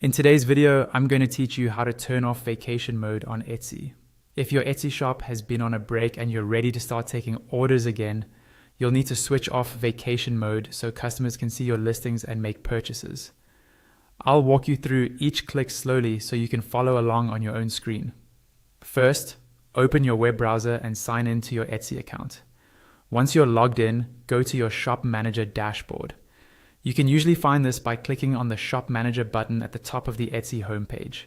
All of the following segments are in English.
In today's video, I'm going to teach you how to turn off vacation mode on Etsy. If your Etsy shop has been on a break and you're ready to start taking orders again, you'll need to switch off vacation mode so customers can see your listings and make purchases. I'll walk you through each click slowly so you can follow along on your own screen. First, open your web browser and sign in to your Etsy account. Once you're logged in, go to your Shop Manager dashboard. You can usually find this by clicking on the Shop Manager button at the top of the Etsy homepage.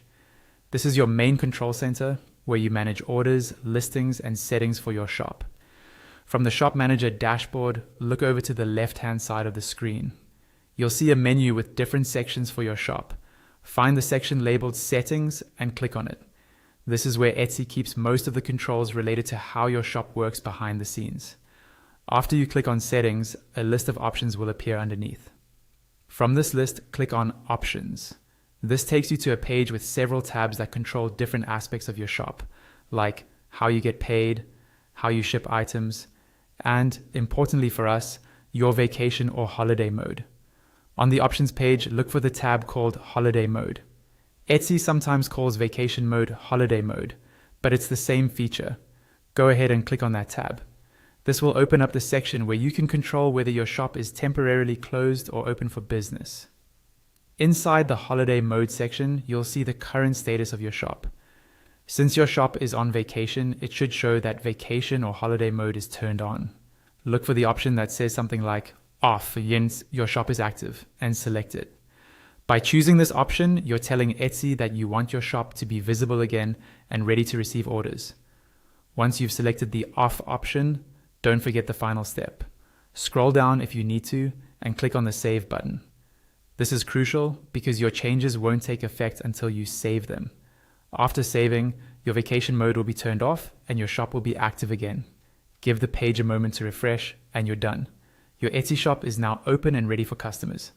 This is your main control center where you manage orders, listings, and settings for your shop. From the Shop Manager dashboard, look over to the left-hand side of the screen. You'll see a menu with different sections for your shop. Find the section labeled Settings and click on it. This is where Etsy keeps most of the controls related to how your shop works behind the scenes. After you click on Settings, a list of options will appear underneath. From this list, click on Options. This takes you to a page with several tabs that control different aspects of your shop, like how you get paid, how you ship items, and, importantly for us, your vacation or holiday mode. On the Options page, look for the tab called Holiday Mode. Etsy sometimes calls vacation mode Holiday Mode, but it's the same feature. Go ahead and click on that tab. This will open up the section where you can control whether your shop is temporarily closed or open for business. Inside the holiday mode section, you'll see the current status of your shop. Since your shop is on vacation, it should show that vacation or holiday mode is turned on. Look for the option that says something like off, hence your shop is active, and select it. By choosing this option, you're telling Etsy that you want your shop to be visible again and ready to receive orders. Once you've selected the off option, don't forget the final step. Scroll down if you need to and click on the Save button. This is crucial because your changes won't take effect until you save them. After saving, your vacation mode will be turned off and your shop will be active again. Give the page a moment to refresh and you're done. Your Etsy shop is now open and ready for customers.